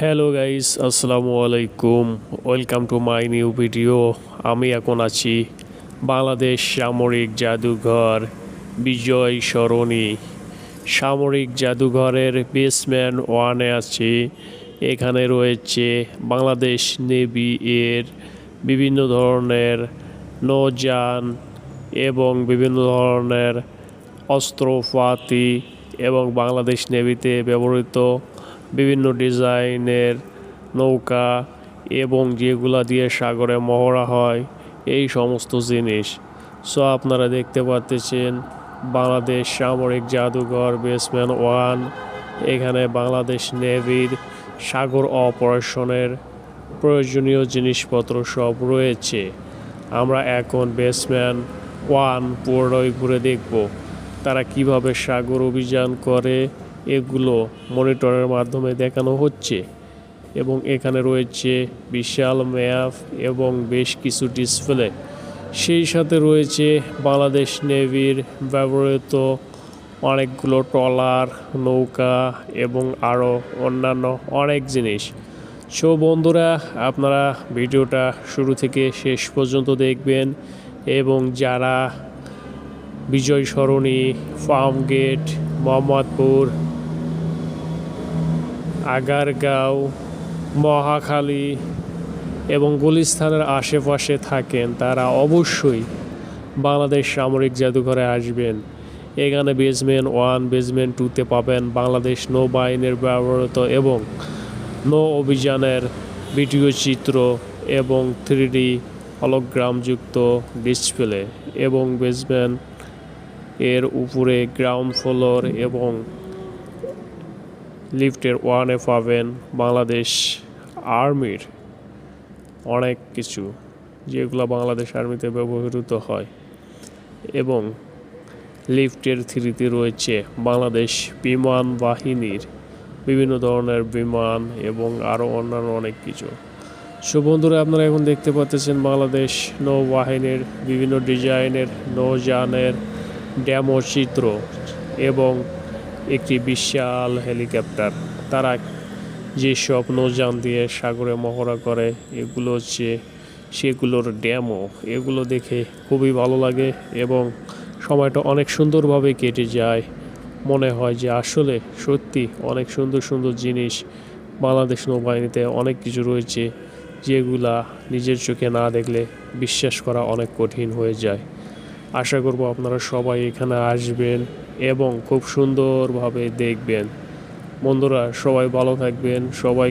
Hello guys, আসসালামু আলাইকুম। Welcome to my new video. আমি এখন আছি বাংলাদেশ সামরিক জাদুঘর বিজয় সরণি। সামরিক জাদুঘরের বেসমেন্ট ওয়ানে আছি। এখানে রয়েছে বাংলাদেশ নেভি এর বিভিন্ন ধরনের নৌযান এবং বিভিন্ন ধরনের অস্ত্রপাতি এবং বাংলাদেশ নেভিতে ব্যবহৃত বিভিন্ন ডিজাইনের নৌকা এবং যেগুলা দিয়ে সাগরে মহড়া হয় এই সমস্ত জিনিস। আপনারা দেখতে পাচ্ছেন বাংলাদেশ সামরিক জাদুঘর বেসমেন্ট ওয়ান। এখানে বাংলাদেশ নেভির সাগর অপারেশনের প্রয়োজনীয় জিনিসপত্র সব রয়েছে। আমরা এখন বেসমেন্ট ওয়ান পুরোটাই ঘুরে দেখব তারা কিভাবে সাগর অভিযান করে, এগুলো মনিটরের মাধ্যমে দেখানো হচ্ছে। এবং এখানে রয়েছে বিশাল ম্যাপ এবং বেশ কিছু ডিসপ্লে। সেই সাথে রয়েছে বাংলাদেশ নেভির ব্যবহৃত অনেকগুলো ট্রলার, নৌকা এবং আরও অন্যান্য অনেক জিনিস। বন্ধুরা, আপনারা ভিডিওটা শুরু থেকে শেষ পর্যন্ত দেখবেন এবং যারা বিজয় সরণি, ফার্ম গেট, মোহাম্মদপুর, আগারগাঁও, মহাখালী এবং গুলিস্তানের আশেপাশে থাকেন তারা অবশ্যই বাংলাদেশ সামরিক জাদুঘরে আসবেন। এখানে বেসমেন্ট ওয়ান, বেসমেন্ট টুতে পাবেন বাংলাদেশ নৌবাহিনীর ব্যবহৃত এবং নৌ অভিযানের ভিডিও চিত্র এবং 3D হলোগ্রামযুক্ত ডিসপ্লে। এবং বেসমেন্ট এর উপরে গ্রাউন্ড ফ্লোর এবং লিফটের ওয়ানে পাবেন বাংলাদেশ আর্মির অনেক কিছু, যেগুলো বাংলাদেশ আর্মিতে ব্যবহৃত হয়। এবং লিফটের 3তে রয়েছে বাংলাদেশ বিমান বাহিনীর বিভিন্ন ধরনের বিমান এবং আরও অন্যান্য অনেক কিছু। বন্ধুরা, আপনারা এখন দেখতে পাচ্ছেন বাংলাদেশ নৌবাহিনীর বিভিন্ন ডিজাইনের নৌযানের ডেমো চিত্র এবং একটি বিশাল হেলিকপ্টার। তারা যেসব নৌযান দিয়ে সাগরে মহড়া করে এগুলো হচ্ছে সেগুলোর ডেমো। এগুলো দেখে খুবই ভালো লাগে এবং সময়টা অনেক সুন্দরভাবে কেটে যায়। মনে হয় যে আসলে সত্যি অনেক সুন্দর সুন্দর জিনিস বাংলাদেশ নৌবাহিনীতে অনেক কিছু রয়েছে, যেগুলা নিজের চোখে না দেখলে বিশ্বাস করা অনেক কঠিন হয়ে যায়। আশা করব আপনারা সবাই এখানে আসবেন এবং খুব সুন্দরভাবে দেখবেন। বন্ধুরা, সবাই ভালো থাকবেন। সবাই